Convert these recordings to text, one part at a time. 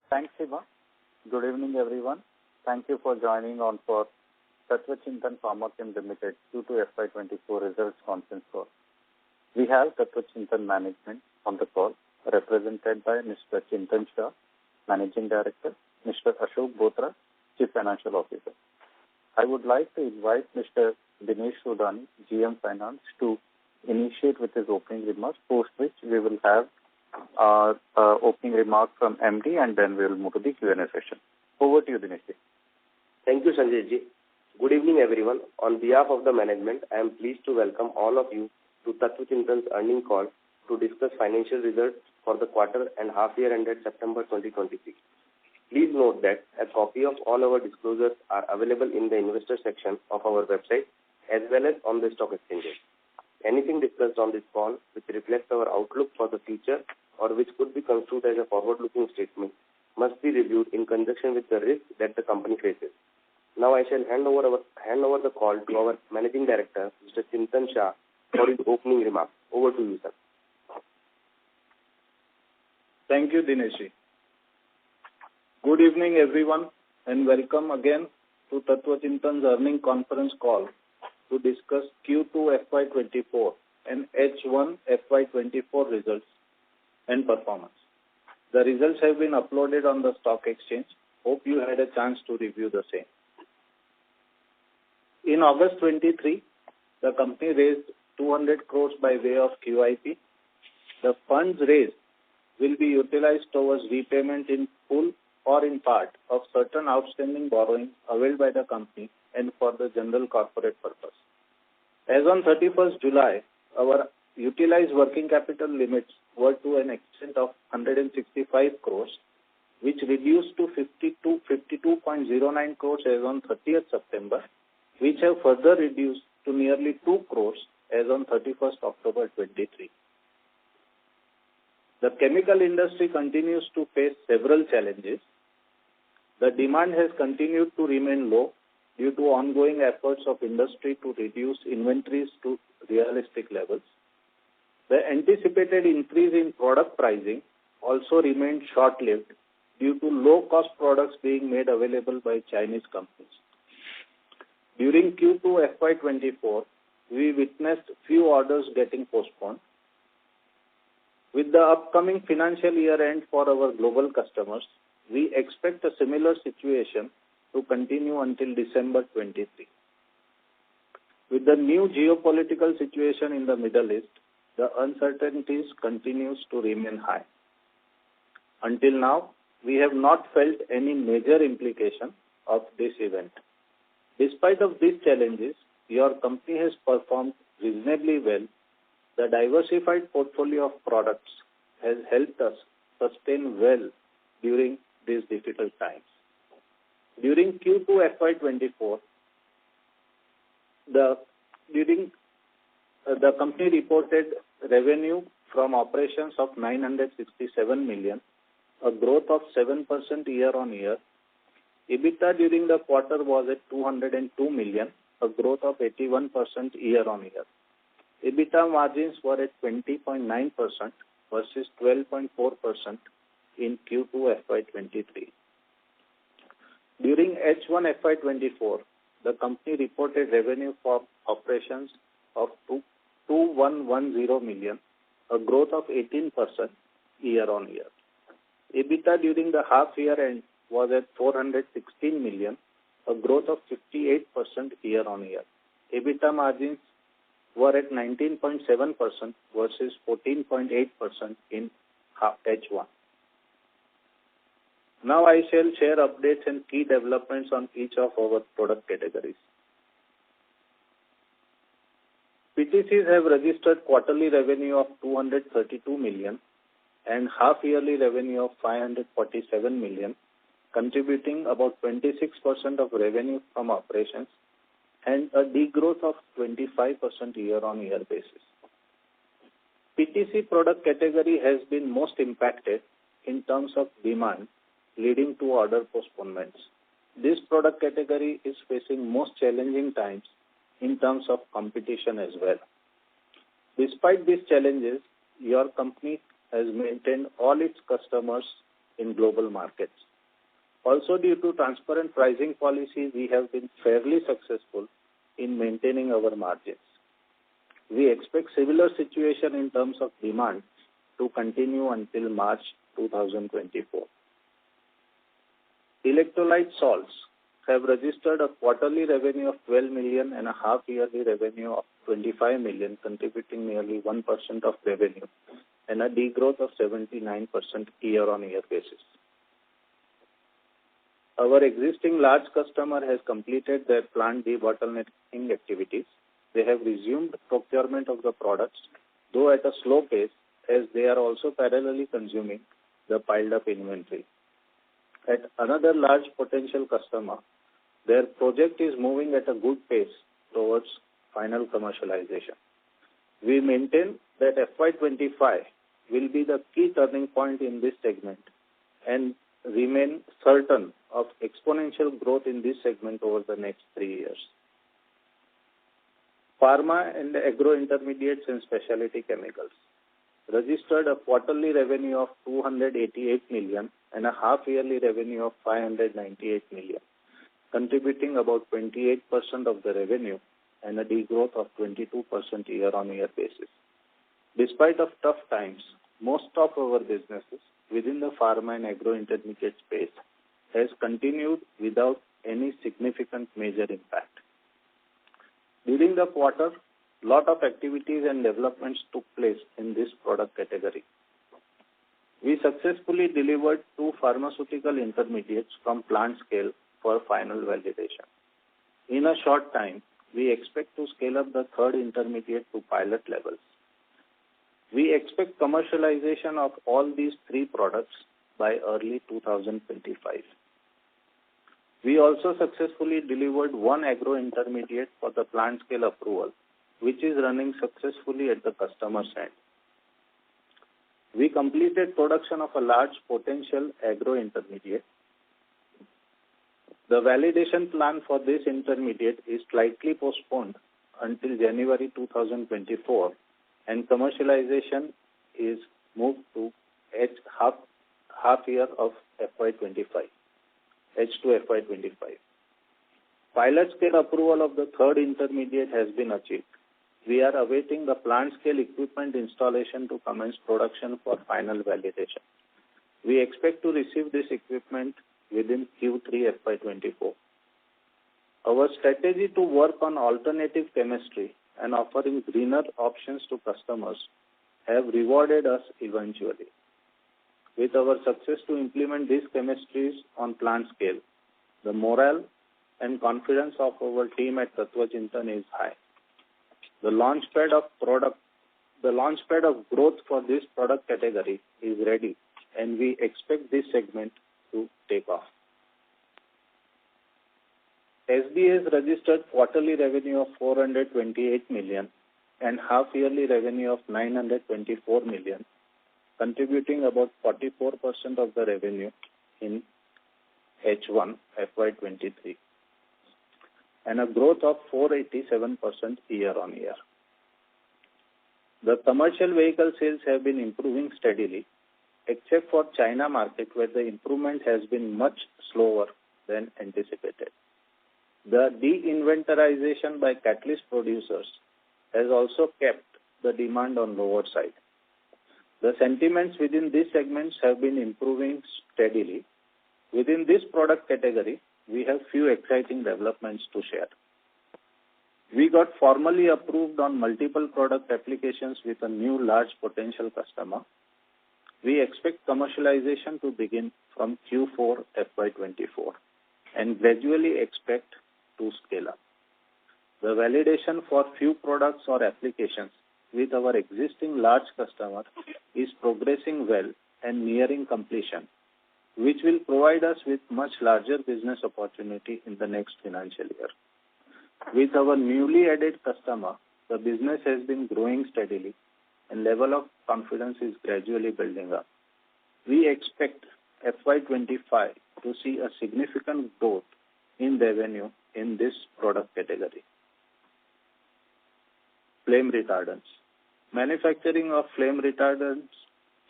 Thanks, Shiva. Good evening, everyone. Thank you for joining on for Tatva Chintan Pharma Chem Limited Q2 FY24 results conference call. We have Tatva Chintan management on the call, represented by Mr. Chintan Shah, Managing Director, Mr. Ashok Botra, Chief Financial Officer. I would like to invite Mr. Dinesh Sudani, GM Finance, to initiate with his opening remarks, post which we will have opening remarks from MD, and then we will move to the Q&A session. Over to you, Dinesh. Thank you, Sanjay ji. Good evening, everyone. On behalf of the management, I am pleased to welcome all of you to Tatva Chintan's earnings call to discuss financial results for the quarter and half year ended September 2023. Please note that a copy of all our disclosures are available in the investor section of our website as well as on the stock exchanges. Anything discussed on this call which reflects our outlook for the future or which could be construed as a forward-looking statement must be reviewed in conjunction with the risk that the company faces. Now I shall hand over the call to our Managing Director, Mr. Chintan Shah, for his opening remarks. Over to you, sir. Thank you, Dinesh. Good evening, everyone, and welcome again to Tatva Chintan's earnings conference call to discuss Q2 FY24 and H1 FY24 results and performance. The results have been uploaded on the stock exchange. Hope you had a chance to review the same. In August 23, the company raised 200 crores by way of QIP. The funds raised will be utilized towards repayment in full or in part of certain outstanding borrowings availed by the company and for the general corporate purpose. As on 31st July, our utilized working capital limits were to an extent of 165 crores, which reduced to 52.09 crores as on 30th September, which have further reduced to nearly 2 crores as on 31st October 23. The chemical industry continues to face several challenges. The demand has continued to remain low due to ongoing efforts of industry to reduce inventories to realistic levels. The anticipated increase in product pricing also remained short-lived due to low-cost products being made available by Chinese companies. During Q2 FY24, we witnessed few orders getting postponed. With the upcoming financial year end for our global customers, we expect a similar situation to continue until December 23. With the new geopolitical situation in the Middle East, the uncertainties continues to remain high. Until now, we have not felt any major implication of this event. Despite of these challenges, your company has performed reasonably well. The diversified portfolio of products has helped us sustain well during these difficult times. During Q2 FY24, the company reported revenue from operations of 967 million, a growth of 7% year-on-year. EBITDA during the quarter was at 202 million, a growth of 81% year-on-year. EBITDA margins were at 20.9% versus 12.4% in Q2 FY23. During H1 FY24, the company reported revenue for operations of 2110 million, a growth of 18% year-on-year. EBITDA during the half year end was at 416 million, a growth of 58% year-on-year. EBITDA margins were at 19.7% versus 14.8% in H1. Now I shall share updates and key developments on each of our product categories. PTCs have registered quarterly revenue of 232 million and half-yearly revenue of 547 million, contributing about 26% of revenue from operations and a degrowth of 25% year-on-year basis. PTC product category has been most impacted in terms of demand, leading to order postponements. This product category is facing most challenging times in terms of competition as well. Despite these challenges, your company has maintained all its customers' in global markets. Also, due to transparent pricing policy, we have been fairly successful in maintaining our margins. We expect similar situation in terms of demand to continue until March 2024. Electrolyte salts have registered a quarterly revenue of 12 million and a half yearly revenue of 25 million, contributing nearly 1% of revenue and a degrowth of 79% year-on-year basis. Our existing large customer has completed their plant debottlenecking activities. They have resumed procurement of the products, though at a slow pace, as they are also parallelly consuming the piled up inventory. At another large potential customer, their project is moving at a good pace towards final commercialization. We maintain that FY25 will be the key turning point in this segment and remain certain of exponential growth in this segment over the next 3 years. Pharma and agro-intermediates and specialty chemicals registered a quarterly revenue of 288 million and a half-yearly revenue of 598 million, contributing about 28% of the revenue and a degrowth of 22% year-on-year basis. Despite of tough times, most of our businesses within the pharma and agro-intermediate space has continued without any significant major impact. During the quarter, lot of activities and developments took place in this product category. We successfully delivered 2 pharmaceutical intermediates from plant scale for final validation. In a short time, we expect to scale up the third intermediate to pilot levels. We expect commercialization of all these 3 products by early 2025. We also successfully delivered 1 agro-intermediate for the plant scale approval, which is running successfully at the customer's end. We completed production of a large potential agro-intermediate. The validation plan for this intermediate is slightly postponed until January 2024, and commercialization is moved to half year of FY25, H2 FY25. Pilot scale approval of the third intermediate has been achieved. We are awaiting the plant scale equipment installation to commence production for final validation. We expect to receive this equipment within Q3 FY24. Our strategy to work on alternative chemistry and offering greener options to customers have rewarded us eventually. With our success to implement these chemistries on plant scale, the morale and confidence of our team at Tatva Chintan is high. The launchpad of growth for this product category is ready, and we expect this segment to take off. SDS registered quarterly revenue of 428 million and half-yearly revenue of 924 million, contributing about 44% of the revenue in H1 FY23, and a growth of 487% year-on-year. The commercial vehicle sales have been improving steadily, except for China market, where the improvement has been much slower than anticipated. The de-inventorization by catalyst producers has also kept the demand on lower side. The sentiments within these segments have been improving steadily. Within this product category, we have few exciting developments to share. We got formally approved on multiple product applications with a new large potential customer. We expect commercialization to begin from Q4 FY24 and gradually expect to scale up. The validation for few products or applications with our existing large customer is progressing well and nearing completion, which will provide us with much larger business opportunity in the next financial year. With our newly added customer, the business has been growing steadily and level of confidence is gradually building up. We expect FY25 to see a significant growth in revenue in this product category. Flame retardants. Manufacturing of flame retardants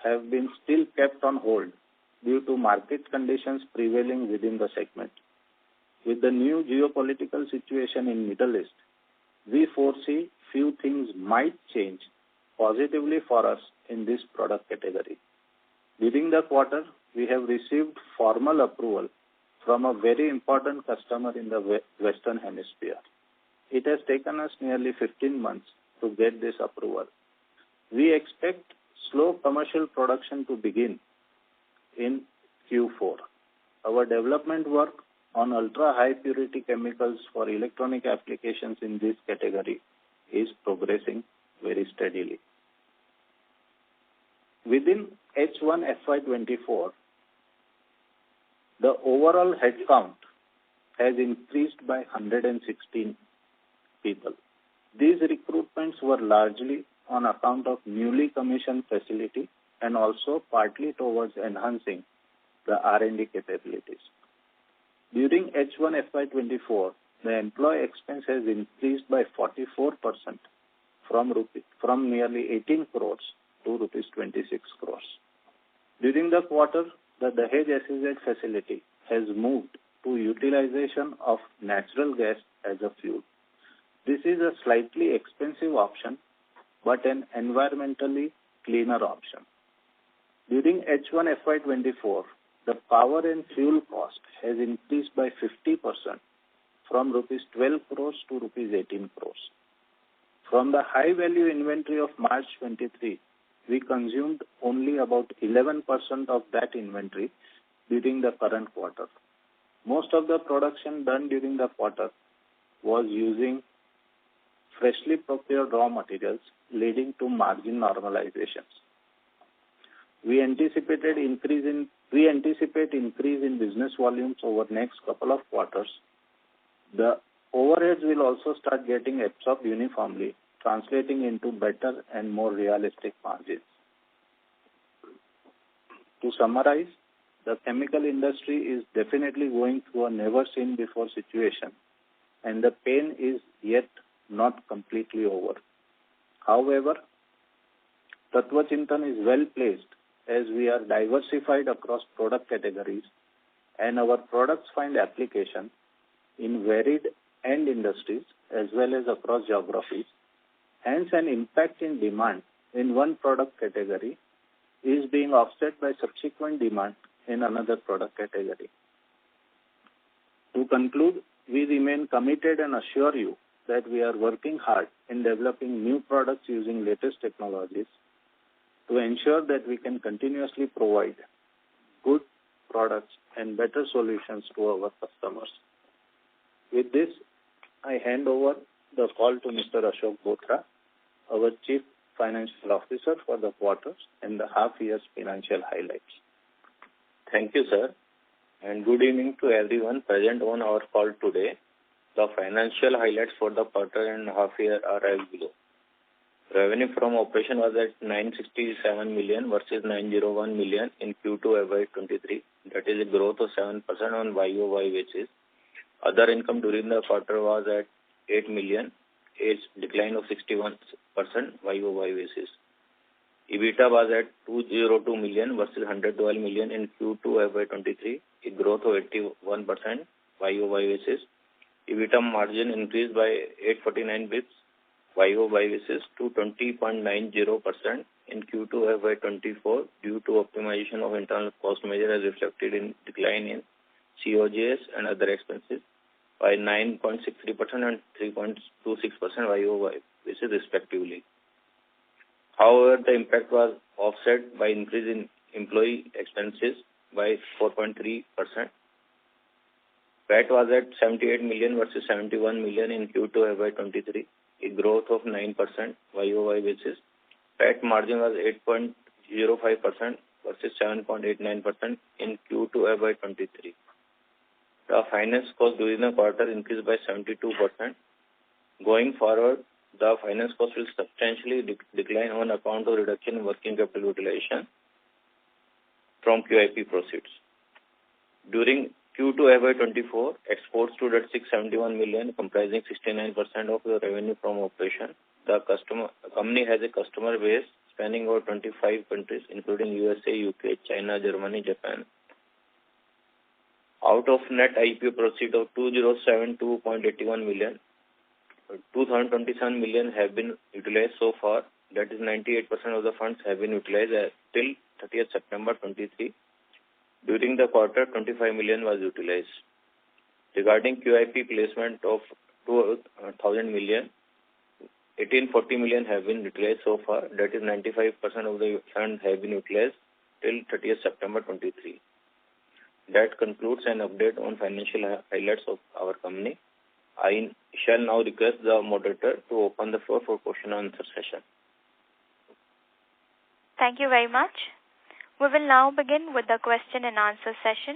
have been still kept on hold due to market conditions prevailing within the segment. With the new geopolitical situation in Middle East, we foresee few things might change positively for us in this product category. During the quarter, we have received formal approval from a very important customer in the Western Hemisphere. It has taken us nearly 15 months to get this approval. We expect slow commercial production to begin in Q4. Our development work on ultra-high purity chemicals for electronic applications in this category is progressing very steadily. Within H1 FY24, the overall headcount has increased by 116 people. These recruitments were largely on account of newly commissioned facility and also partly towards enhancing the R&D capabilities. During H1 FY24, the employee expense has increased by 44% from nearly 18 crores to rupees 26 crores. During the quarter, the Dahej SEZ facility has moved to utilization of natural gas as a fuel. This is a slightly expensive option, but an environmentally cleaner option. During H1 FY24, the power and fuel cost has increased by 50% from rupees 12 crores to rupees 18 crores. From the high value inventory of March 23, we consumed only about 11% of that inventory during the current quarter. Most of the production done during the quarter was using freshly procured raw materials, leading to margin normalizations. We anticipate increase in business volumes over next couple of quarters. The overheads will also start getting absorbed uniformly, translating into better and more realistic margins. To summarize, the chemical industry is definitely going through a never-seen-before situation, and the pain is yet not completely over. However, Tatva Chintan is well placed as we are diversified across product categories and our products find application in varied end industries as well as across geographies. Hence, an impact in demand in one product category is being offset by subsequent demand in another product category. To conclude, we remain committed and assure you that we are working hard in developing new products using latest technologies to ensure that we can continuously provide good products and better solutions to our customers. With this, I hand over the call to Mr. Ashok Bothra, our Chief Financial Officer for the quarters and the half year's financial highlights. Thank you, sir, and good evening to everyone present on our call today. The financial highlights for the quarter and half year are as below. Revenue from operation was at 967 million versus 901 million in Q2 FY23. That is a growth of 7% on YOY basis. Other income during the quarter was at 8 million, a decline of 61% YOY basis. EBITDA was at 202 million versus 112 million in Q2 FY23, a growth of 81% YOY basis. EBITDA margin increased by 849 bps YOY basis to 20.90% in Q2 FY24 due to optimization of internal cost measure as reflected in decline in COGS and other expenses by 9.63% and 3.26% YOY basis respectively. However, the impact was offset by increase in employee expenses by 4.3%. PAT was at 78 million versus 71 million in Q2 FY23, a growth of 9% YOY basis. PAT margin was 8.05% versus 7.89% in Q2 FY23. The finance cost during the quarter increased by 72%. Going forward, the finance cost will substantially decline on account of reduction in working capital utilization from QIP proceeds. During Q2 FY24, exports stood at 671 million, comprising 69% of the revenue from operation. The company has a customer base spanning over 25 countries, including USA, UK, China, Germany, Japan. Out of net IPO proceeds of 2072.81 million, 2027 million have been utilized so far. That is 98% of the funds have been utilized till 30th September 23. During the quarter, 25 million was utilized. Regarding QIP placement of 2,000 million, 1840 million have been utilized so far. That is 95% of the funds have been utilized till 30th September 23. That concludes an update on financial highlights of our company. I shall now request the moderator to open the floor for question and answer session. Thank you very much. We will now begin with the question and answer session.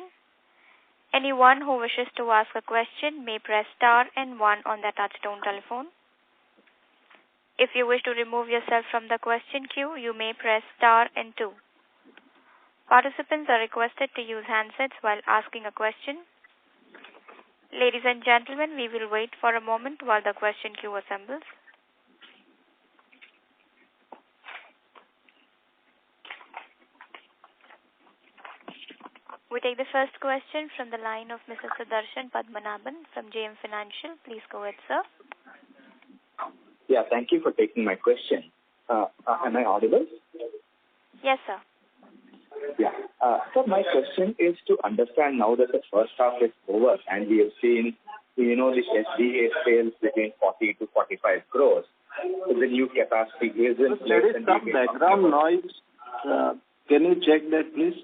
Anyone who wishes to ask a question may press star and 1 on their touchtone telephone. If you wish to remove yourself from the question queue, you may press star and 2. Participants are requested to use handsets while asking a question. Ladies and gentlemen, we will wait for a moment while the question queue assembles. We take the first question from the line of Mr. Sudarshan Padmanabhan from JM Financial. Please go ahead, sir. Yeah, thank you for taking my question. Am I audible? Yes, sir. Yeah. So my question is to understand now that the first half is over and we have seen, the SDA sales between 40 to 45 crores. So the new capacity is in place. There is some background noise. Can you check that, please?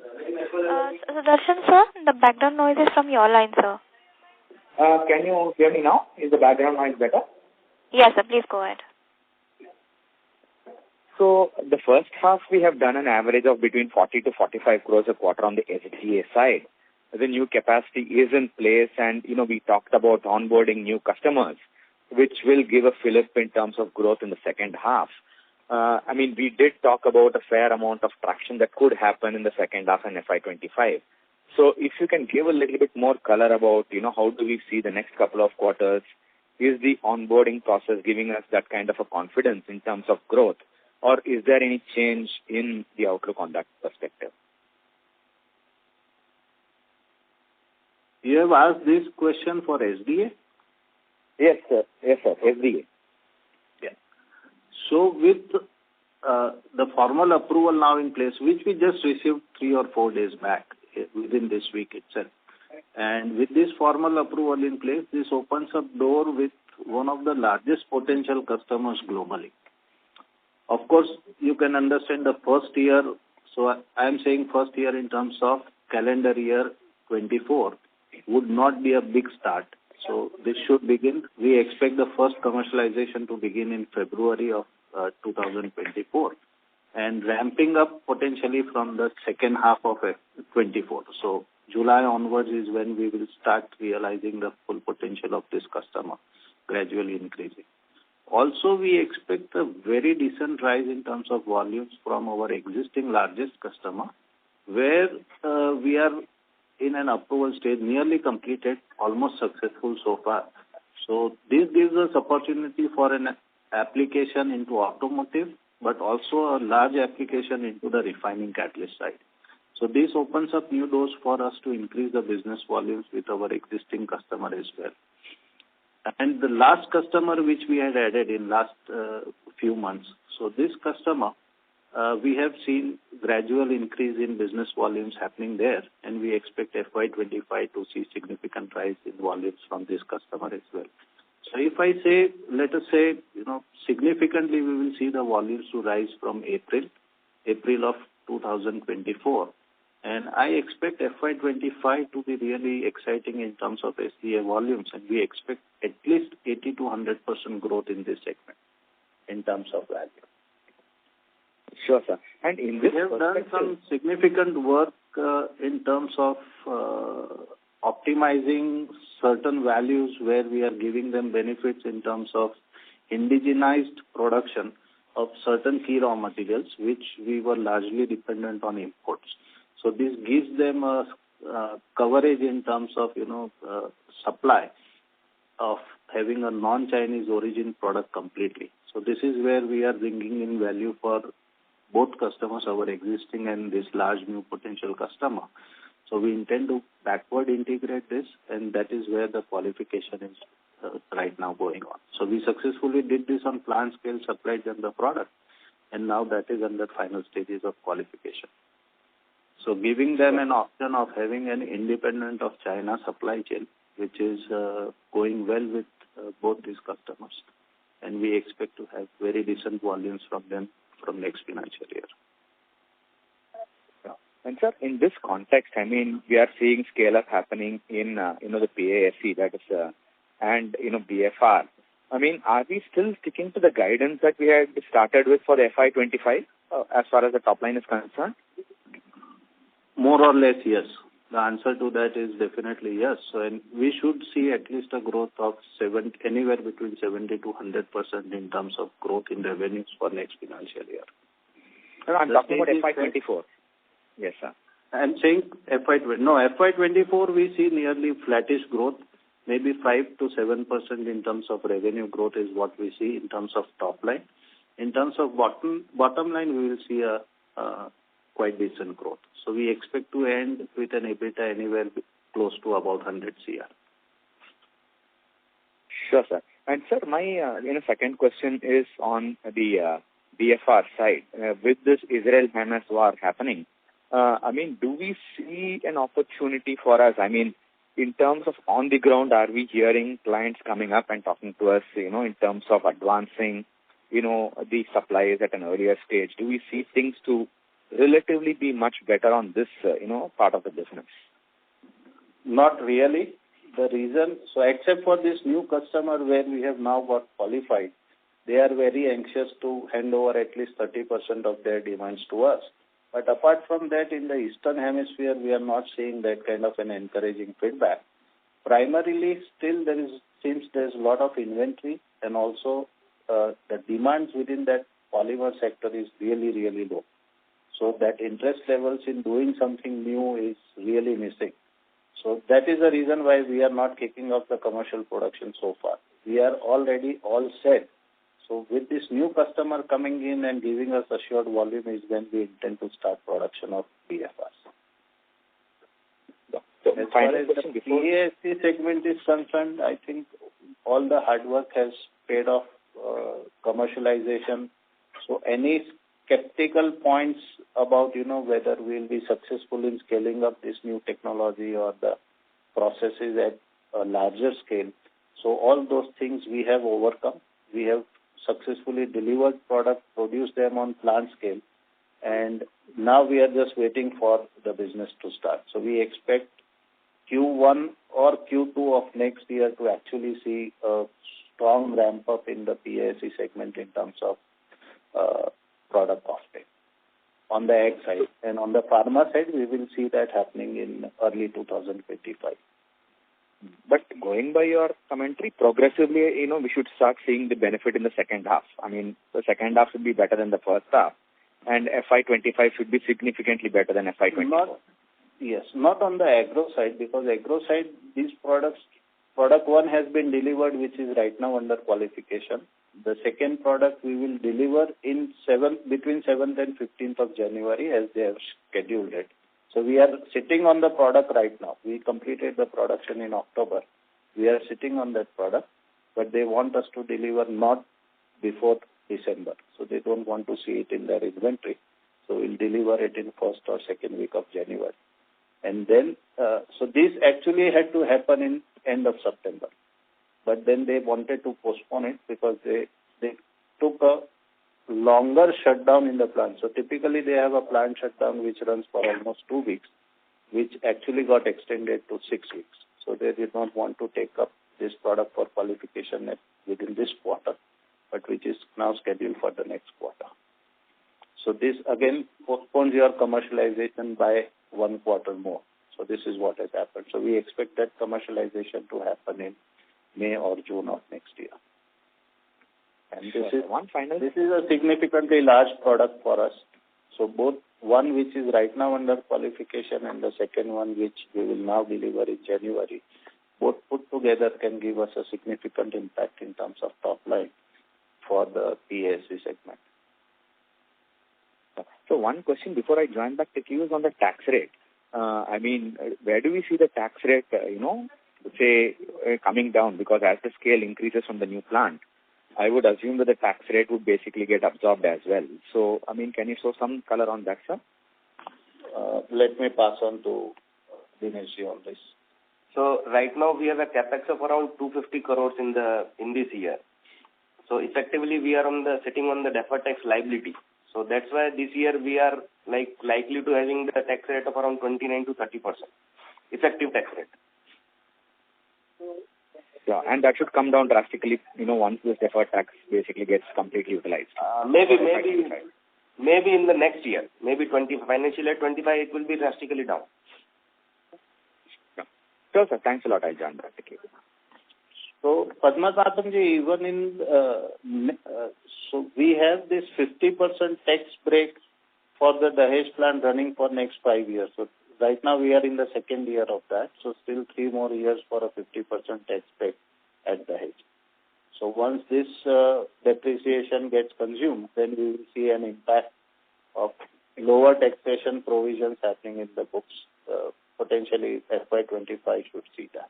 Sudarshan, sir, the background noise is from your line, sir. Can you hear me now? Is the background noise better? Yes, sir. Please go ahead. So the first half we have done an average of between 40 to 45 crores a quarter on the SDA side. The new capacity is in place and, we talked about onboarding new customers, which will give a fillip in terms of growth in the second half. We did talk about a fair amount of traction that could happen in the second half in FY25. So if you can give a little bit more color about, how do we see the next couple of quarters? Is the onboarding process giving us that kind of a confidence in terms of growth? Or is there any change in the outlook on that perspective? You have asked this question for SDA? Yes, sir. SDA. Yeah. So with the formal approval now in place, which we just received 3 or 4 days back within this week itself, and with this formal approval in place, this opens up door with one of the largest potential customers globally. Of course, you can understand the first year, so I am saying first year in terms of calendar year 24, would not be a big start. So this should begin. We expect the first commercialization to begin in February of 2024 and ramping up potentially from the second half of 24. So July onwards is when we will start realizing the full potential of this customer, gradually increasing. Also, we expect a very decent rise in terms of volumes from our existing largest customer, where we are in an approval stage, nearly completed, almost successful so far. So this gives us opportunity for an application into automotive, but also a large application into the refining catalyst side. So this opens up new doors for us to increase the business volumes with our existing customer as well. And the last customer which we had added in last few months, so this customer, we have seen gradual increase in business volumes happening there, and we expect FY25 to see significant rise in volumes from this customer as well. So if I say, let us say, significantly we will see the volumes to rise from April of 2024. And I expect FY25 to be really exciting in terms of SDA volumes, and we expect at least 80 to 100% growth in this segment in terms of value. Sure, sir. And in this we have done some significant work in terms of optimizing certain values where we are giving them benefits in terms of indigenized production of certain key raw materials, which we were largely dependent on imports. So this gives them a coverage in terms of, supply of having a non-Chinese origin product completely. So this is where we are bringing in value for both customers, our existing and this large new potential customer. So we intend to backward integrate this, and that is where the qualification is right now going on. So we successfully did this on plant scale, supplied them the product, and now that is under final stages of qualification. So giving them an option of having an independent of China supply chain, which is going well with both these customers. And we expect to have very decent volumes from them from next financial year. And sir, in this context, I mean, we are seeing scale-up happening in, the PASE, that is, and, BFR. I mean, are we still sticking to the guidance that we had started with for the FY25 as far as the top line is concerned? More or less, yes. The answer to that is definitely yes. So, and we should see at least a growth of anywhere between 70 to 100% in terms of growth in revenues for next financial year. No, I'm talking about FY24. Yes, sir. I'm saying FY24 we see nearly flattish growth, maybe 5 to 7% in terms of revenue growth is what we see in terms of top line. In terms of bottom line, we will see a quite decent growth. So we expect to end with an EBITDA anywhere close to about 100 CR. Sure, sir. And sir, my second question is on the BFR side. With this Israel-Hamas war happening, I mean, do we see an opportunity for us? I mean, in terms of on the ground, are we hearing clients coming up and talking to us, in terms of advancing, the supplies at an earlier stage? Do we see things to relatively be much better on this, part of the business? Not really. The reason, so except for this new customer where we have now got qualified, they are very anxious to hand over at least 30% of their demands to us. But apart from that, in the Eastern Hemisphere, we are not seeing that kind of an encouraging feedback. Primarily, still seems there's a lot of inventory, and also the demands within that polymer sector is really, really low. So that interest levels in doing something new is really missing. So that is the reason why we are not kicking off the commercial production so far. We are already all set. So with this new customer coming in and giving us assured volume is when we intend to start production of BFRs. So as far as the PASC segment is concerned, I think all the hard work has paid off commercialization. So any skeptical points about, whether we'll be successful in scaling up this new technology or the processes at a larger scale. So all those things we have overcome. We have successfully delivered product, produced them on plant scale, and now we are just waiting for the business to start. So we expect Q1 or Q2 of next year to actually see a strong ramp up in the PASC segment in terms of product offtake on the ag side. And on the pharma side, we will see that happening in early 2025. But going by your commentary, progressively, we should start seeing the benefit in the second half. I mean, the second half should be better than the first half, and FY25 should be significantly better than FY24. Not on the agro side, because agro side, these product one has been delivered, which is right now under qualification. The second product we will deliver between 7th and 15th of January as they have scheduled it. So we are sitting on the product right now. We completed the production in October. We are sitting on that product, but they want us to deliver not before December. So they don't want to see it in their inventory. So we'll deliver it in first or second week of January. And then, so this actually had to happen in end of September. But then they wanted to postpone it because they took a longer shutdown in the plant. So typically they have a plant shutdown which runs for almost 2 weeks, which actually got extended to 6 weeks. So they did not want to take up this product for qualification within this quarter, but which is now scheduled for the next quarter. So this again postpones your commercialization by 1 quarter more. So this is what has happened. So we expect that commercialization to happen in May or June of next year. And this is a significantly large product for us. So both one which is right now under qualification and the second one which we will now deliver in January, both put together can give us a significant impact in terms of top line for the PASC segment. So one question before I join back to you is on the tax rate. Where do we see the tax rate, coming down? Because as the scale increases from the new plant, I would assume that the tax rate would basically get absorbed as well. So, can you show some color on that, sir? Let me pass on to Dinesh on this. So right now we have a capex of around 250 crores in this year. So effectively we are sitting on the deferred tax liability. So that's why this year we are likely to having the tax rate of around 29 to 30% effective tax rate. Yeah, and that should come down drastically, once this deferred tax basically gets completely utilized. Maybe in the next year, maybe financial year 25, it will be drastically down. Yeah. Sure, sir. Thanks a lot. I'll join back. Thank you. So, Padmasambhji, even in, so we have this 50% tax break for the Dahej plant running for next 5 years. So right now we are in the second year of that. So still 3 more years for a 50% tax break at Dahej. So once this depreciation gets consumed, then we will see an impact of lower taxation provisions happening in the books. Potentially FY25 should see that.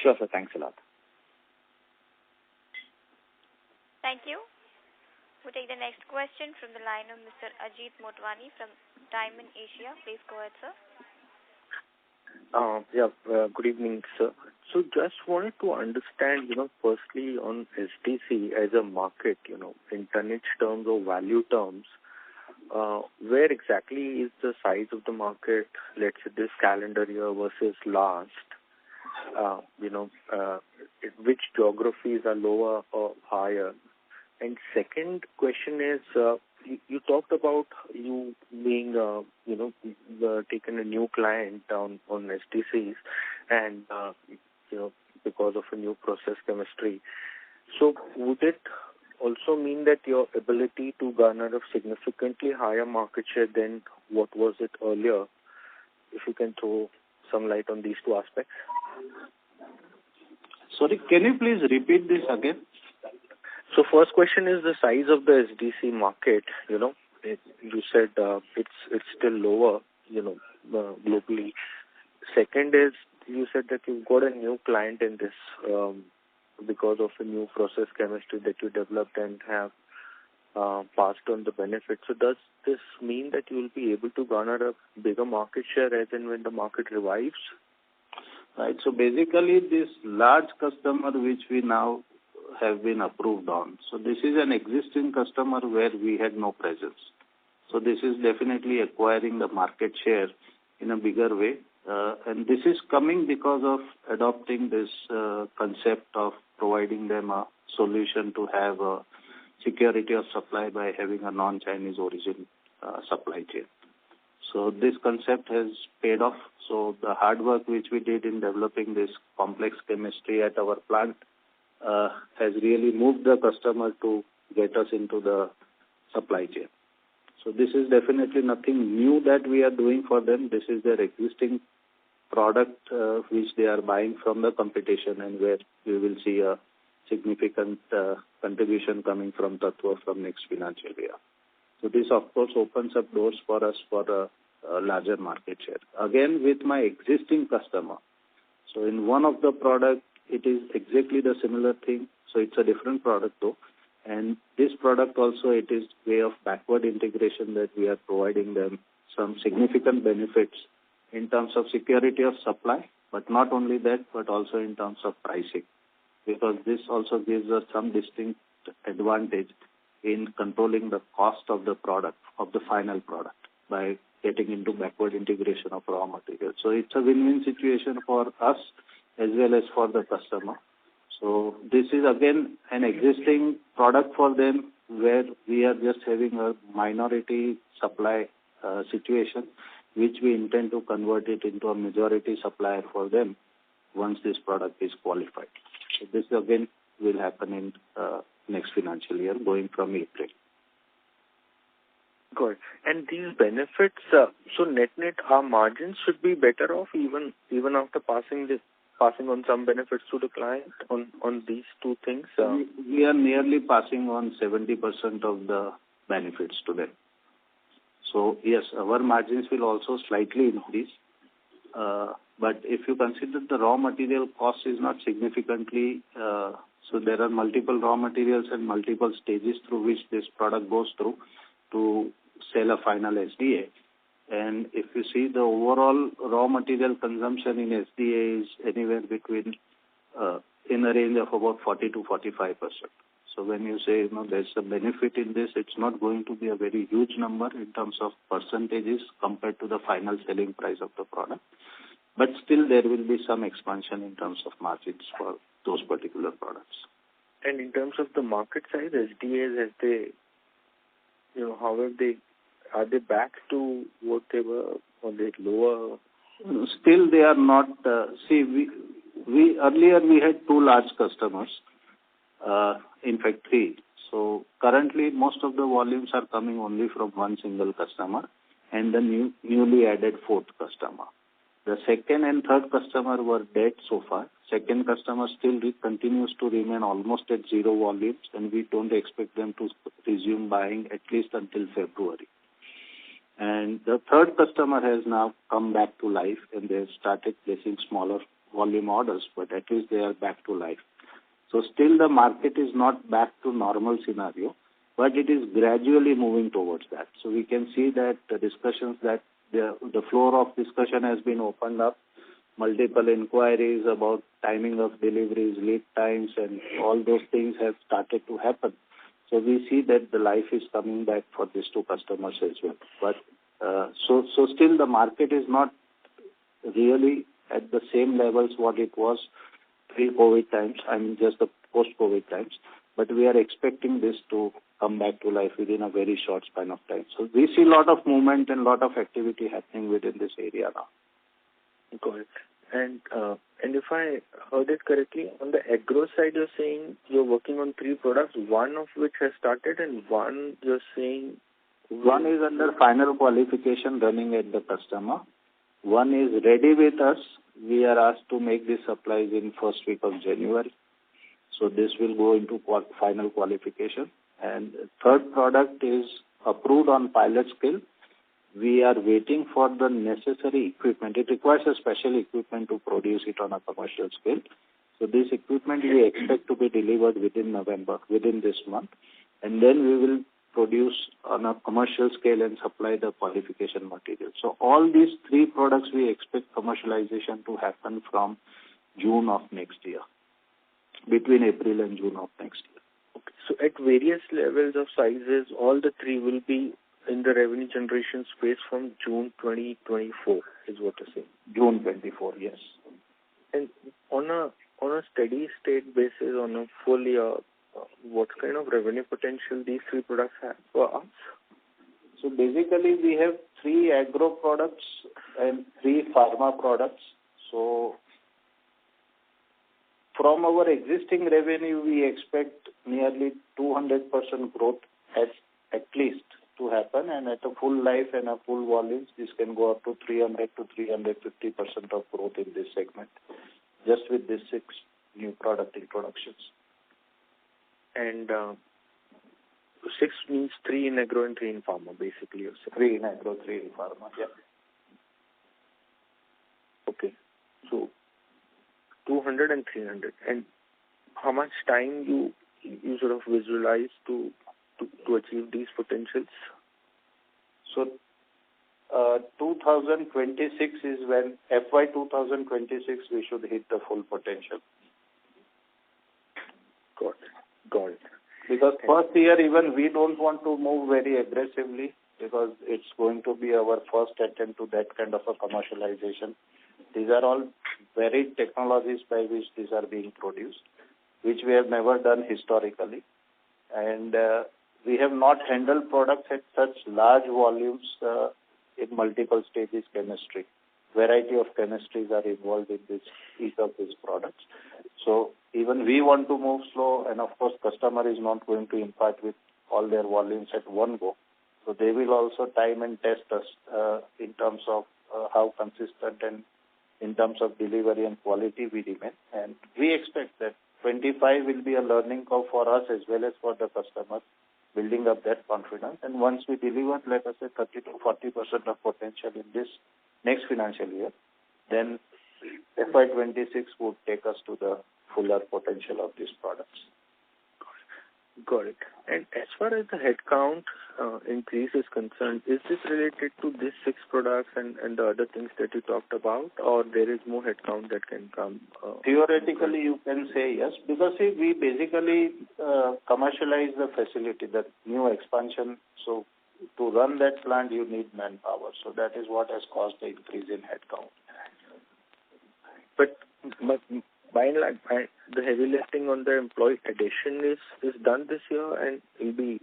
Sure, sir. Thanks a lot. Thank you. We'll take the next question from the line of Mr. Ajit Motwani from Diamond Asia. Please go ahead, sir. Good evening, sir. So just wanted to understand, firstly on SDC as a market, in tonnage terms or value terms, where exactly is the size of the market, let's say this calendar year versus last? Which geographies are lower or higher? And second question is, you talked about you being, taking a new client on SDCs and, because of a new process chemistry. So would it also mean that your ability to garner a significantly higher market share than what was it earlier? If you can throw some light on these two aspects. Sorry, can you please repeat this again? So first question is the size of the SDC market. You said it's still lower, globally. Second is you said that you've got a new client in this because of a new process chemistry that you developed and have passed on the benefits. So does this mean that you will be able to garner a bigger market share as and when the market revives? Right. So basically this large customer which we now have been approved on. So this is an existing customer where we had no presence. So this is definitely acquiring the market share in a bigger way. And this is coming because of adopting this concept of providing them a solution to have a security of supply by having a non-Chinese origin supply chain. So this concept has paid off. So the hard work which we did in developing this complex chemistry at our plant has really moved the customer to get us into the supply chain. So this is definitely nothing new that we are doing for them. This is their existing product which they are buying from the competition, and where we will see a significant contribution coming from Tatva from next financial year. So this of course opens up doors for us for a larger market share. Again with my existing customer. So in one of the product it is exactly the similar thing. So it's a different product though. And this product also it is way of backward integration that we are providing them some significant benefits in terms of security of supply, but not only that, but also in terms of pricing, because this also gives us some distinct advantage in controlling the cost of the product, of the final product, by getting into backward integration of raw material. So it's a win-win situation for us as well as for the customer. So this is again an existing product for them where we are just having a minority supply situation, which we intend to convert it into a majority supplier for them once this product is qualified. So this again will happen in next financial year going from April. Good. And these benefits, so net our margins should be better off even after passing this passing on some benefits to the client on these two things? We are nearly passing on 70% of the benefits to them. So yes, our margins will also slightly increase. But if you consider the raw material cost is not significantly, so there are multiple raw materials and multiple stages through which this product goes through to sell a final SDA. And if you see the overall raw material consumption in SDA is anywhere between in a range of about 40 to 45%. So when you say there's a benefit in this, it's not going to be a very huge number in terms of percentages compared to the final selling price of the product. But still there will be some expansion in terms of margins for those particular products. And in terms of the market size, SDAs, as they, how have they, are they back to what they were, or they lower? Still they are not, we earlier we had 2 large customers, in fact 3. So currently most of the volumes are coming only from one single customer and the newly added 4th customer. The second and third customer were dead so far. Second customer still continues to remain almost at 0 volumes, and we don't expect them to resume buying at least until February. And the third customer has now come back to life, and they have started placing smaller volume orders, but at least they are back to life. So still the market is not back to normal scenario, but it is gradually moving towards that. So we can see that the discussions that the floor of discussion has been opened up, multiple inquiries about timing of deliveries, lead times, and all those things have started to happen. So we see that the life is coming back for these 2 customers as well. But so still the market is not really at the same levels what it was pre-COVID times, just the post-COVID times. But we are expecting this to come back to life within a very short span of time. So we see a lot of movement and a lot of activity happening within this area now. Got it. And if I heard it correctly, on the agro side, you're saying you're working on 3 products, one of which has started and one you're saying... One is under final qualification running at the customer. One is ready with us. We are asked to make these supplies in first week of January. So this will go into final qualification. And third product is approved on pilot scale. We are waiting for the necessary equipment. It requires a special equipment to produce it on a commercial scale. So this equipment we expect to be delivered within November, within this month. And then we will produce on a commercial scale and supply the qualification material. So all these 3 products we expect commercialization to happen from June of next year, between April and June of next year. Okay. So at various levels of sizes, all the 3 will be in the revenue generation space from June 2024, is what you're saying? June 24, yes. And on a steady state basis, on a full year, what kind of revenue potential these 3 products have for us? So basically we have 3 agro products and 3 pharma products. So from our existing revenue, we expect nearly 200% growth at least to happen, and at a full life and a full volumes, this can go up to 300 to 350% of growth in this segment, just with these 6 new product introductions. And 6 means 3 in agro and 3 in pharma, basically. You're saying. 3 in agro, 3 in pharma, yeah. Okay. So 200 and 300. And how much time you sort of visualize to achieve these potentials? So 2026 is when, FY 2026, we should hit the full potential. Got it. Because first year, even we don't want to move very aggressively because it's going to be our first attempt to that kind of a commercialization. These are all varied technologies by which these are being produced, which we have never done historically. And we have not handled products at such large volumes in multiple stages chemistry. Variety of chemistries are involved in each of these products. So even we want to move slow, and of course customer is not going to impart with all their volumes at one go. So they will also time and test us in terms of how consistent and in terms of delivery and quality we remain. And we expect that 25 will be a learning curve for us as well as for the customers, building up that confidence. And once we deliver, let us say 30 to 40% of potential in this next financial year, then FY26 would take us to the fuller potential of these products. Got it. And as far as the headcount increase is concerned, is this related to these 6 products and the other things that you talked about, or there is more headcount that can come? Theoretically, you can say yes, because see, we basically commercialize the facility, the new expansion. So to run that plant, you need manpower. So that is what has caused the increase in headcount. But by and large, the heavy lifting on the employee addition is done this year and will be...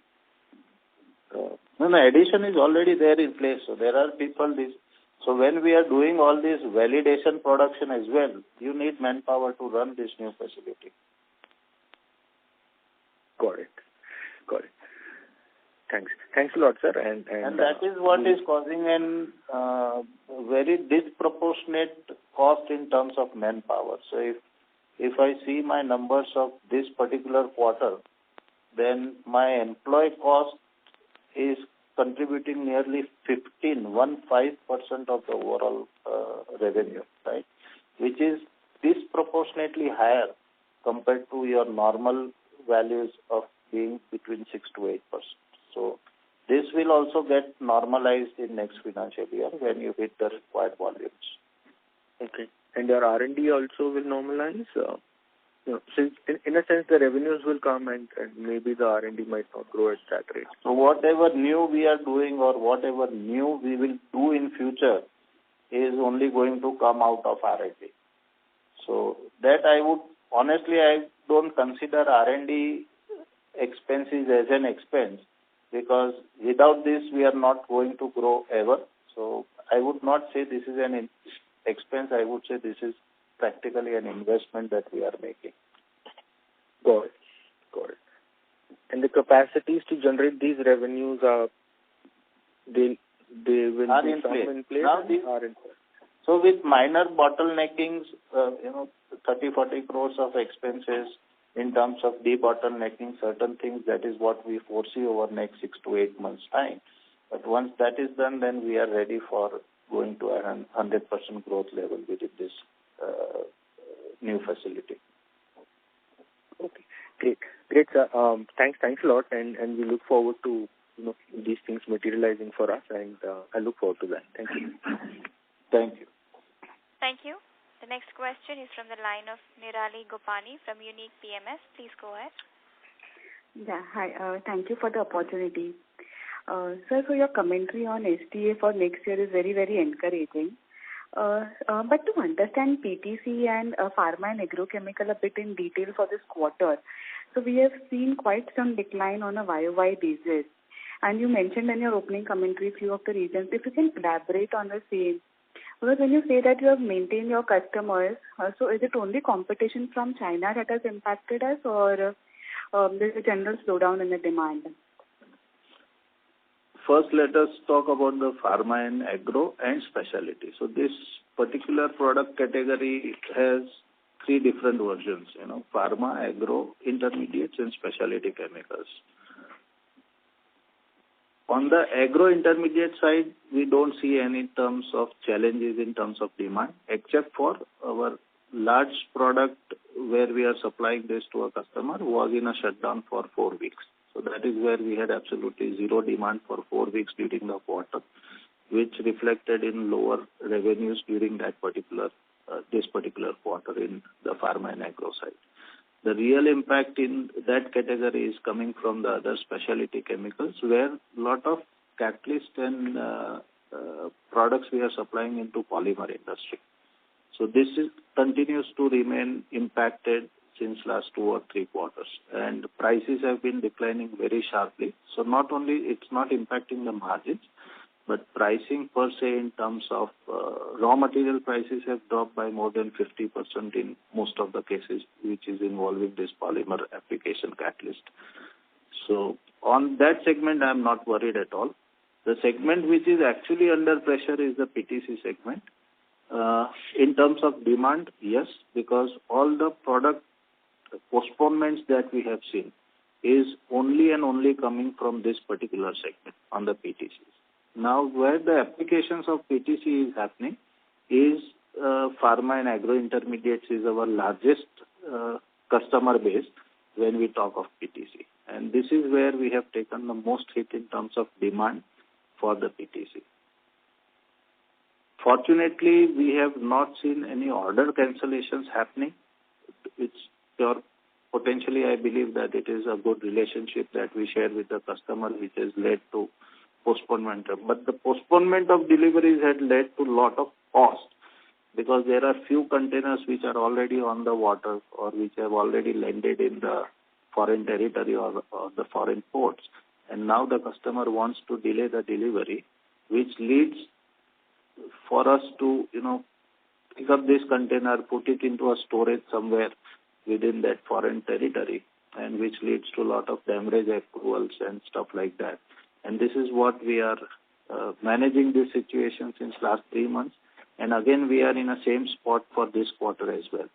No, addition is already there in place. So there are people... So when we are doing all this validation production as well, you need manpower to run this new facility. Got it. Thanks a lot, sir. And that is what is causing a very disproportionate cost in terms of manpower. So if I see my numbers of this particular quarter, then my employee cost is contributing nearly 15% of the overall revenue, right? Which is disproportionately higher compared to your normal values of being between 6 to 8%. So this will also get normalized in next financial year when you hit the required volumes. Okay. And your R&D also will normalize? Since in a sense the revenues will come and maybe the R&D might not grow at that rate. So whatever new we are doing or whatever new we will do in future is only going to come out of R&D. So that I don't consider R&D expenses as an expense, because without this we are not going to grow ever. So I would not say this is an expense. I would say this is practically an investment that we are making. Got it. And the capacities to generate these revenues they will are be in place. Now are in place. So with minor bottleneckings, 30-40 crores of expenses in terms of debottlenecking certain things, that is what we foresee over next 6 to 8 months' time. But once that is done, then we are ready for going to a 100% growth level within this new facility. Okay, great, sir. Thanks a lot, and we look forward to these things materializing for us, and I look forward to that. Thank you. Thank you. Thank you. The next question is from the line of Nirali Gopani from Unique PMS. Please go ahead. Yeah, hi. Thank you for the opportunity. Sir, so your commentary on STA for next year is very, very encouraging. But to understand PTC and pharma and agrochemical a bit in detail for this quarter, so we have seen quite some decline on a YOY basis. And you mentioned in your opening commentary few of the reasons. If you can elaborate on the same. Because when you say that you have maintained your customers, so is it only competition from China that has impacted us, or there's a general slowdown in the demand? First, let us talk about the pharma and agro and specialty. So this particular product category has 3 different versions, pharma, agro, intermediates, and specialty chemicals. On the agro intermediate side, we don't see any terms of challenges in terms of demand, except for our large product where we are supplying this to a customer was in a shutdown for 4 weeks. So that is where we had absolutely zero demand for 4 weeks during the quarter, which reflected in lower revenues during that this particular quarter in the pharma and agro side. The real impact in that category is coming from the other specialty chemicals, where a lot of catalyst and products we are supplying into polymer industry. So this continues to remain impacted since last 2 or 3 quarters, and prices have been declining very sharply. So not only it's not impacting the margins, but pricing per se in terms of raw material prices have dropped by more than 50% in most of the cases, which is involving this polymer application catalyst. So on that segment, I'm not worried at all. The segment which is actually under pressure is the PTC segment, In terms of demand, yes, because all the product postponements that we have seen is only and only coming from this particular segment on the PTCs. Now, where the applications of PTC is happening is pharma and agro intermediates is our largest customer base when we talk of PTC. And this is where we have taken the most hit in terms of demand for the PTC. Fortunately, we have not seen any order cancellations happening. It's pure potentially, I believe that it is a good relationship that we share with the customer, which has led to postponement. But the postponement of deliveries had led to a lot of cost because there are few containers which are already on the water or which have already landed in the foreign territory or the foreign ports. And now the customer wants to delay the delivery, which leads for us to, pick up this container, put it into a storage somewhere within that foreign territory, and which leads to a lot of damage accruals and stuff like that. And this is what we are managing this situation since last 3 months. And again, we are in the same spot for this quarter as well.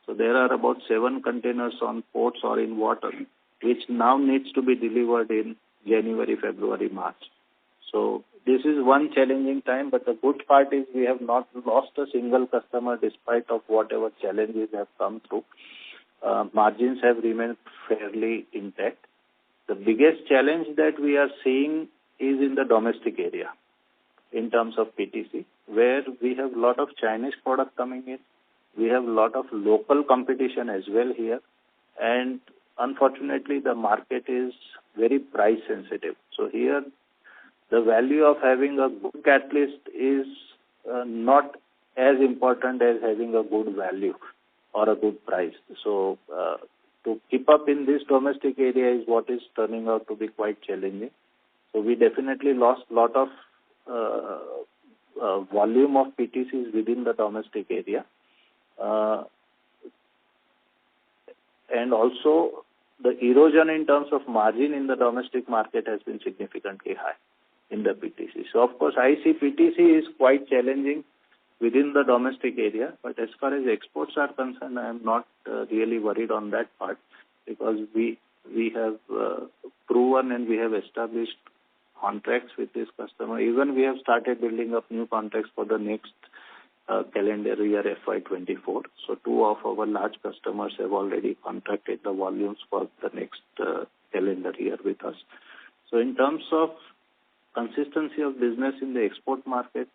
So there are about 7 containers on ports or in water, which now needs to be delivered in January, February, March. So this is one challenging time, but the good part is we have not lost a single customer despite of whatever challenges have come through. Margins have remained fairly intact. The biggest challenge that we are seeing is in the domestic area in terms of PTC, where we have a lot of Chinese product coming in. We have a lot of local competition as well here. And unfortunately, the market is very price sensitive. So here, the value of having a good catalyst is not as important as having a good value or a good price. So to keep up in this domestic area is what is turning out to be quite challenging. So we definitely lost a lot of volume of PTCs within the domestic area. And also the erosion in terms of margin in the domestic market has been significantly high in the PTC. So of course I see PTC is quite challenging within the domestic area, but as far as exports are concerned, I am not really worried on that part because we have proven and we have established contracts with this customer. Even we have started building up new contracts for the next calendar year FY24. So 2 of our large customers have already contracted the volumes for the next calendar year with us. So in terms of consistency of business in the export market,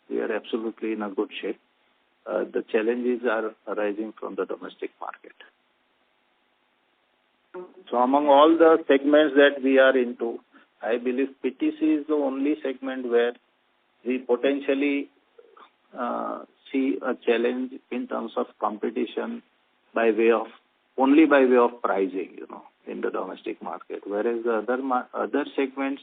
we are absolutely in a good shape. The challenges are arising from the domestic market. So among all the segments that we are into, I believe PTC is the only segment where we potentially see a challenge in terms of competition only by way of pricing, in the domestic market. Whereas the other segments,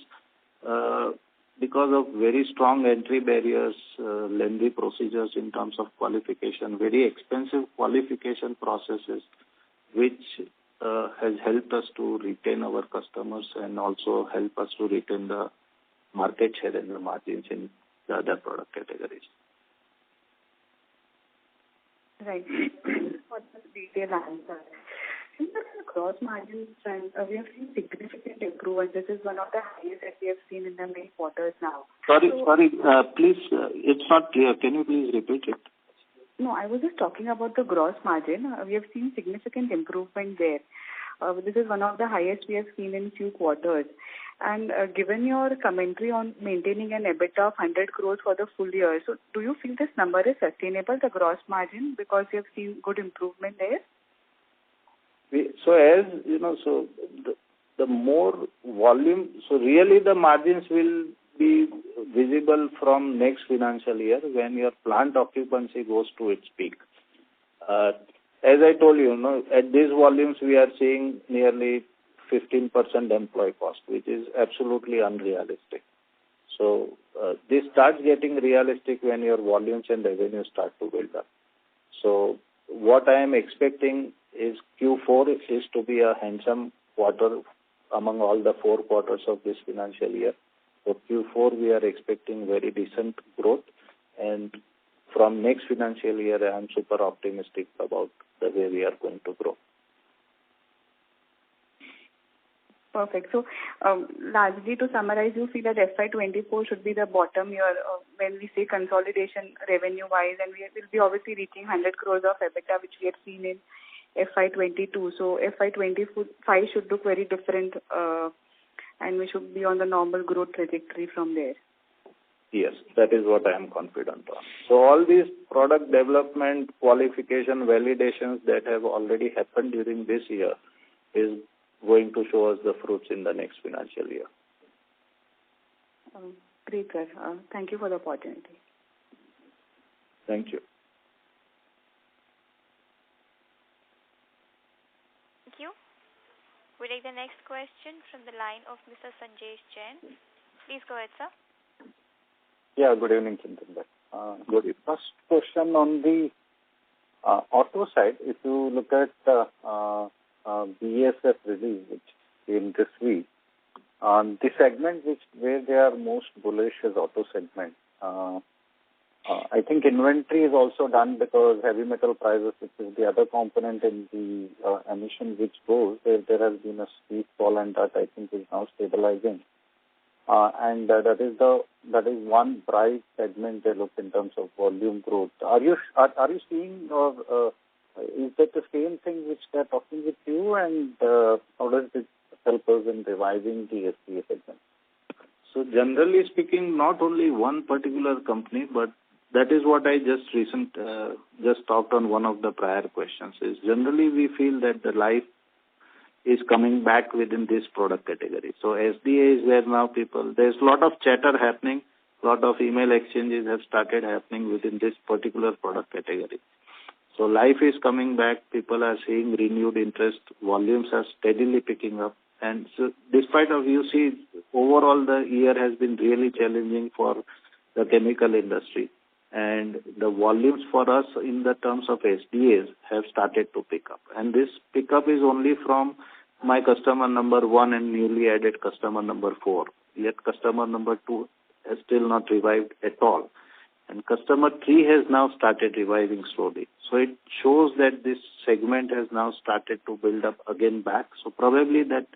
because of very strong entry barriers, lengthy procedures in terms of qualification, very expensive qualification processes, which has helped us to retain our customers and also help us to retain the market share and the margins in the other product categories. Right. For the detailed answer. In the gross margin trend, we have seen significant improvement. This is one of the highest that we have seen in the many quarters now. Sorry, please, it's not clear. Can you please repeat it? No, I was just talking about the gross margin. We have seen significant improvement there. This is one of the highest we have seen in few quarters. And given your commentary on maintaining an EBITDA of 100 crores for the full year, so do you feel this number is sustainable, the gross margin, because you have seen good improvement there? The more volume, so really the margins will be visible from next financial year when your plant occupancy goes to its peak. As I told you, at these volumes we are seeing nearly 15% employee cost, which is absolutely unrealistic. So this starts getting realistic when your volumes and revenues start to build up. So what I am expecting is Q4 is to be a handsome quarter among all the 4 quarters of this financial year. For Q4, we are expecting very decent growth, and from next financial year, I am super optimistic about the way we are going to grow. Perfect. So, largely to summarize, you see that FY24 should be the bottom year when we say consolidation revenue-wise, and we will be obviously reaching 100 crores of EBITDA, which we had seen in FY22. So, FY25 should look very different, and we should be on the normal growth trajectory from there. Yes, that is what I am confident on. So, all these product development, qualification, validations that have already happened during this year is going to show us the fruits in the next financial year. Great, sir. Thank you for the opportunity. Thank you. Thank you. We take the next question from the line of Mr. Sanjesh Jain. Please go ahead, sir. Yeah, good evening, Chintan. Good evening. First question on the auto side. If you look at BSF release, which in this week, the segment where they are most bullish is auto segment. I think inventory is also done because heavy metal prices, which is the other component in the emission which goes, there has been a steep fall, and that I think is now stabilizing. And that is one bright segment they look in terms of volume growth. Are you seeing, or is that the same thing which they're talking with you, and how does it help us in reviving the SDA segment? So generally speaking, not only one particular company, but that is what I just talked on one of the prior questions. Is generally we feel that the life is coming back within this product category. So SDA is where now there's a lot of chatter happening, a lot of email exchanges have started happening within this particular product category. So life is coming back, people are seeing renewed interest, volumes are steadily picking up. And so despite of, you see, overall the year has been really challenging for the chemical industry. And the volumes for us in the terms of SDAs have started to pick up. And this pickup is only from my customer number 1 and newly added customer number 4. Yet customer number 2 has still not revived at all. And customer 3 has now started reviving slowly. So it shows that this segment has now started to build up again back. So probably that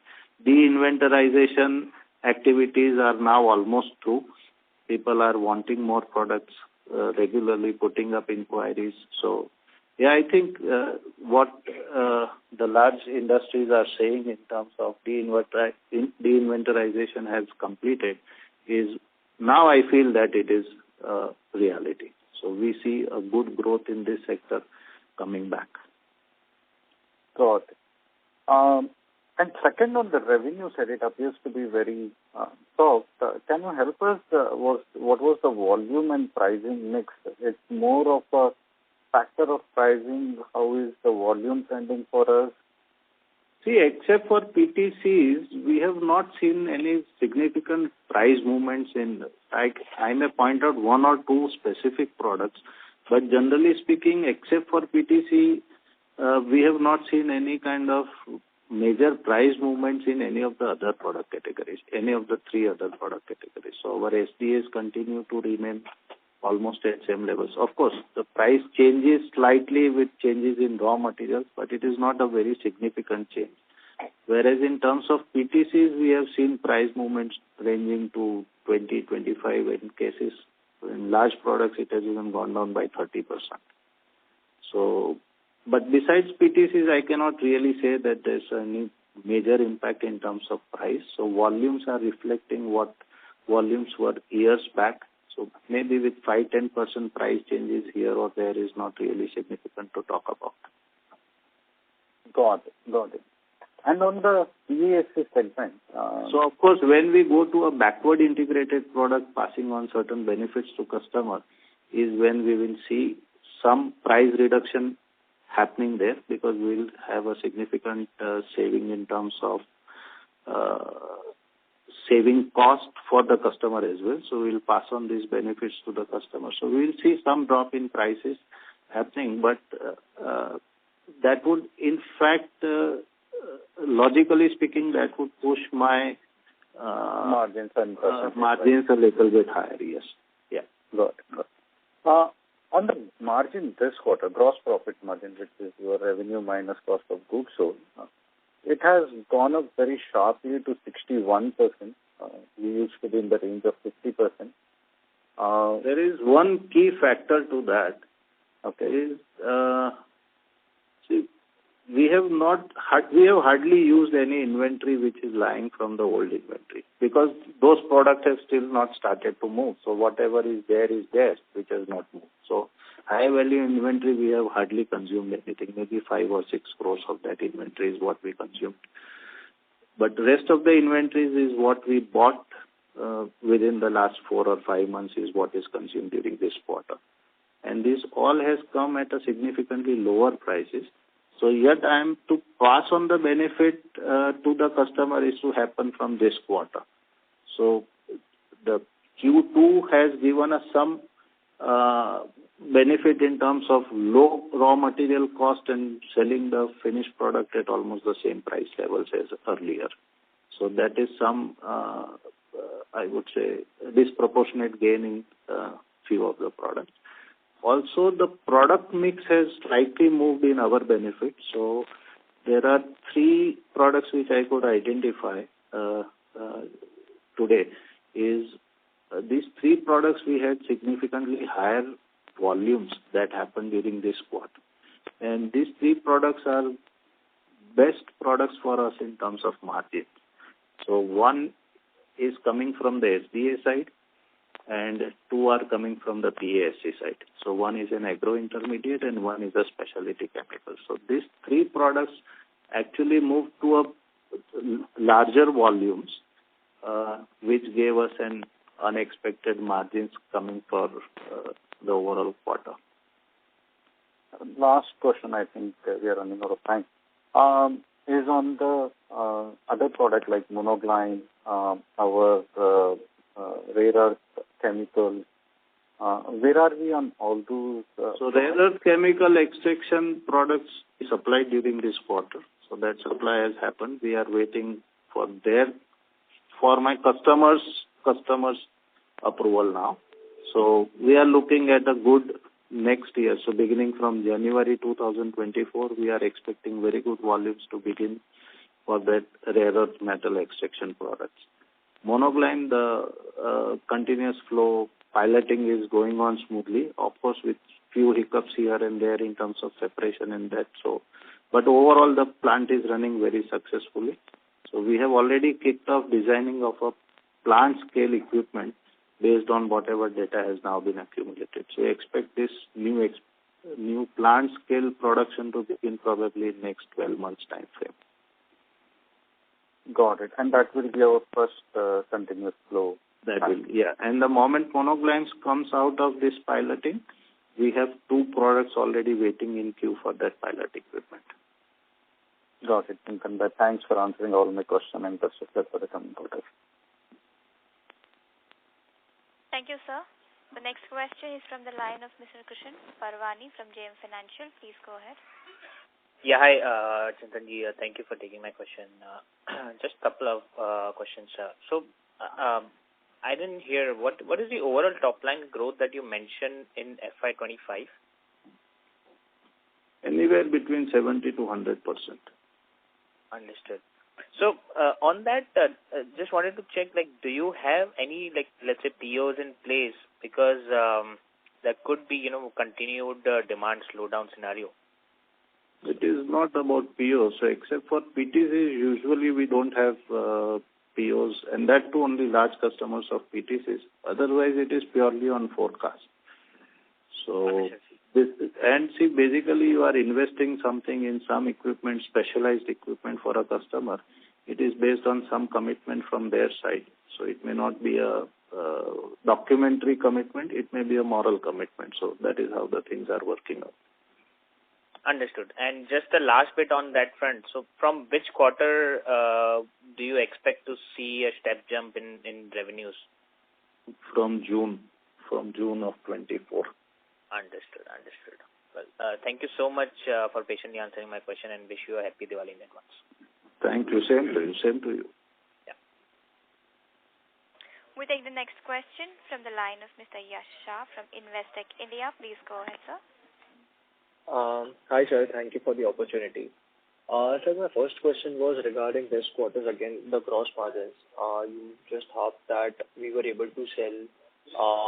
de-inventorization activities are now almost through. People are wanting more products, regularly putting up inquiries. So yeah, I think what the large industries are saying in terms of de-inventorization has completed is now I feel that it is reality. So we see a good growth in this sector coming back. Got it. And second, on the revenue side, it appears to be very soft. Can you help us? What was the volume and pricing mix? It's more of a factor of pricing. How is the volume trending for us? See, except for PTCs, we have not seen any significant price movements in. I may point out one or two specific products, but generally speaking, except for PTC, we have not seen any kind of major price movements in any of the other product categories, any of the 3 other product categories. So our SDAs continue to remain almost at same levels. Of course, the price changes slightly with changes in raw materials, but it is not a very significant change. Whereas in terms of PTCs, we have seen price movements ranging to 20, 25 in cases. In large products, it has even gone down by 30%. So, but besides PTCs, I cannot really say that there's any major impact in terms of price. So volumes are reflecting what volumes were years back. So maybe with 5-10% price changes here or there is not really significant to talk about. Got it. And on the PASC segment? So of course, when we go to a backward integrated product passing on certain benefits to customer is when we will see some price reduction happening there, because we will have a significant saving in terms of saving cost for the customer as well. So we will pass on these benefits to the customer. So we will see some drop in prices happening, but that would in fact, logically speaking, that would push my margins a little bit higher. Yes. Yeah. Got it. On the margin this quarter, gross profit margin, which is your revenue minus cost of goods sold, it has gone up very sharply to 61%. We used to be in the range of 50%. There is one key factor to that. Okay. Is we have hardly used any inventory which is lying from the old inventory, because those products have still not started to move. So whatever is there, which has not moved. So high value inventory, we have hardly consumed anything. Maybe 5 or 6 crores of that inventory is what we consumed. But the rest of the inventories is what we bought within the last 4 or 5 months is what is consumed during this quarter. And this all has come at a significantly lower prices. So yet I am to pass on the benefit to the customer is to happen from this quarter. So the Q2 has given us some benefit in terms of low raw material cost and selling the finished product at almost the same price levels as earlier. So that is some, I would say, disproportionate gain in few of the products. Also, the product mix has slightly moved in our benefit. So there are 3 products which I could identify today. These 3 products we had significantly higher volumes that happened during this quarter. And these 3 products are best products for us in terms of margin. So one is coming from the SDA side, and 2 are coming from the PASC side. So one is an agro intermediate and one is a specialty chemical. So these 3 products actually moved to a larger volumes, which gave us an unexpected margins coming for the overall quarter. Last question, I think we are running out of time, is on the other product like monoglyne, our rare earth chemicals. Where are we on all those? So rare earth chemical extraction products supplied during this quarter. So that supply has happened. We are waiting for my customers approval now. So we are looking at a good next year. So beginning from January 2024, we are expecting very good volumes to begin for that rare earth metal extraction products. Monoglyne, the continuous flow piloting is going on smoothly, of course, with few hiccups here and there in terms of separation and that. So, but overall, the plant is running very successfully. So we have already kicked off designing of a plant scale equipment based on whatever data has now been accumulated. So we expect this new plant scale production to begin probably in next 12 months time frame. Got it. And that will be our first continuous flow. That will, yeah. And the moment monoglyne comes out of this piloting, we have 2 products already waiting in queue for that pilot equipment. Got it, Chintan. Thanks for answering all my questions and best of luck for the coming quarter. Thank you, sir. The next question is from the line of Mr. Krishan Parwani from JM Financial. Please go ahead. Yeah, hi, Chintan ji. Thank you for taking my question. Just a couple of questions. So, I didn't hear, what is the overall top-line growth that you mentioned in FY25? Anywhere between 70 to 100%. Understood. So, on that, just wanted to check, do you have any, let's say, POs in place? Because there could be, continued demand slowdown scenario. It is not about POs. So, except for PTCs, usually we don't have POs, and that too only large customers of PTCs. Otherwise, it is purely on forecast. So, basically you are investing something in some equipment, specialized equipment for a customer. It is based on some commitment from their side. So it may not be a documentary commitment. It may be a moral commitment. So that is how the things are working out. Understood. And just the last bit on that front. So from which quarter do you expect to see a step jump in revenues? From June of 24. Understood. Well, thank you so much for patiently answering my question and wish you a happy Diwali in advance. Thank you. Same to you. Yeah. We take the next question from the line of Mr. Yash Shah from Investec India. Please go ahead, sir. Hi, sir. Thank you for the opportunity. Sir, my first question was regarding this quarter's, again, the gross margins. You just hopped that we were able to sell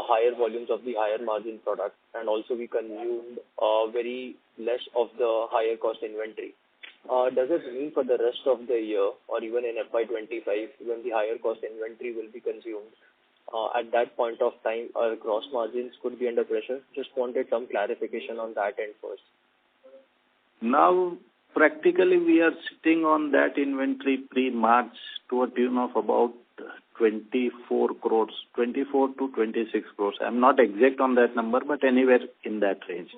higher volumes of the higher margin product, and also we consumed very less of the higher cost inventory. Does it mean for the rest of the year or even in FY25 when the higher cost inventory will be consumed, at that point of time our gross margins could be under pressure? Just wanted some clarification on that end first. Now, practically we are sitting on that inventory pre-March to a tune of about 24 crores, 24 to 26 crores. I'm not exact on that number, but anywhere in that range.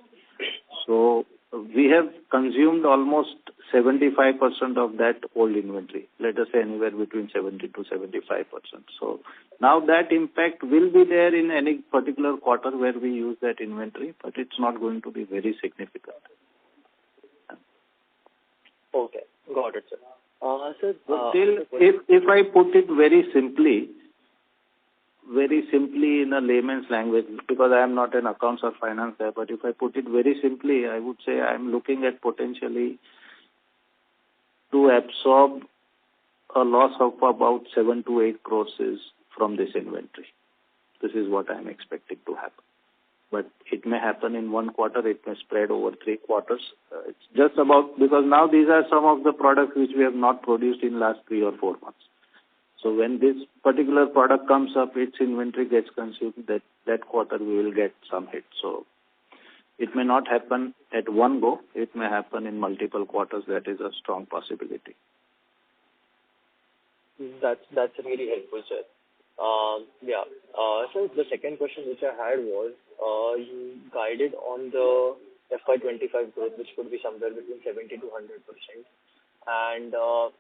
So we have consumed almost 75% of that old inventory. Let us say anywhere between 70 to 75%. So now that impact will be there in any particular quarter where we use that inventory, but it's not going to be very significant. Okay, got it, sir. Sir, still, if I put it very simply in a layman's language, because I am not an accounts or finance guy, but if I put it very simply, I would say I am looking at potentially to absorb a loss of about 7 to 8 crores from this inventory. This is what I am expecting to happen. But it may happen in one quarter, it may spread over 3 quarters. It's just about, because now these are some of the products which we have not produced in last 3 or 4 months. So when this particular product comes up, its inventory gets consumed, that quarter we will get some hit. So it may not happen at one go, it may happen in multiple quarters. That is a strong possibility. That's really helpful, sir. So the second question which I had was, you guided on the FY25 growth, which could be somewhere between 70 to 100%. And so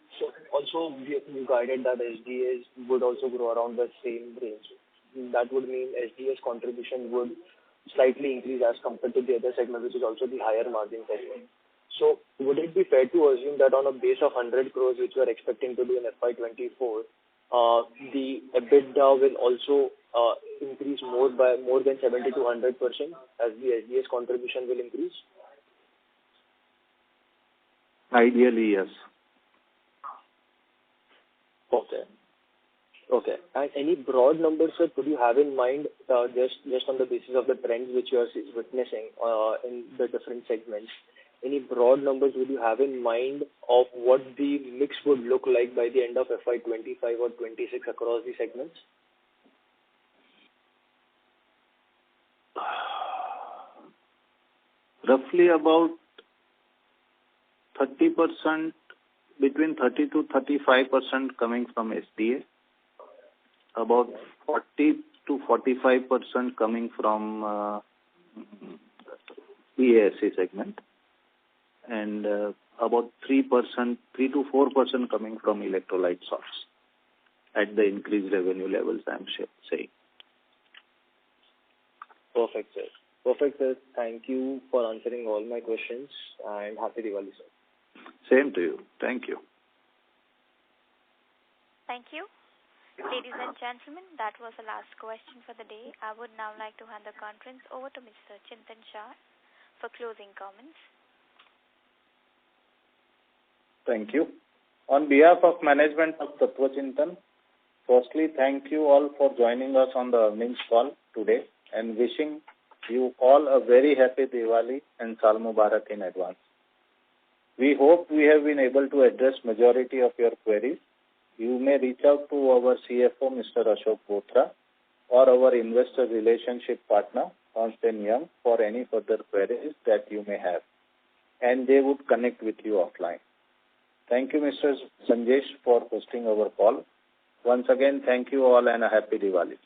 also you guided that SDAs would also grow around the same range. That would mean SDA's contribution would slightly increase as compared to the other segment, which is also the higher margin segment. So would it be fair to assume that on a base of 100 crores, which we are expecting to do in FY24, the EBITDA will also increase more than 70 to 100% as the SDA's contribution will increase? Ideally, yes. Okay. And any broad numbers, sir, could you have in mind, just on the basis of the trends which you are witnessing in the different segments? Any broad numbers would you have in mind of what the mix would look like by the end of FY25 or 26 across the segments? Roughly about 30%, between 30 to 35% coming from SDA, about 40 to 45% coming from EASC segment, and about 3 to 4% coming from electrolyte salts at the increased revenue levels I am saying. Perfect, sir. Thank you for answering all my questions, and happy Diwali, sir. Same to you. Thank you. Thank you. Ladies and gentlemen, that was the last question for the day. I would now like to hand the conference over to Mr. Chintan Shah for closing comments. Thank you. On behalf of management of Tatva Chintan, firstly, thank you all for joining us on the earnings call today and wishing you all a very happy Diwali and Saal Mubarak in advance. We hope we have been able to address majority of your queries. You may reach out to our CFO, Mr. Ashok Bothra, or our investor relationship partner, Constant Young, for any further queries that you may have, and they would connect with you offline. Thank you, Mr. Sanjesh, for hosting our call. Once again, thank you all and a happy Diwali.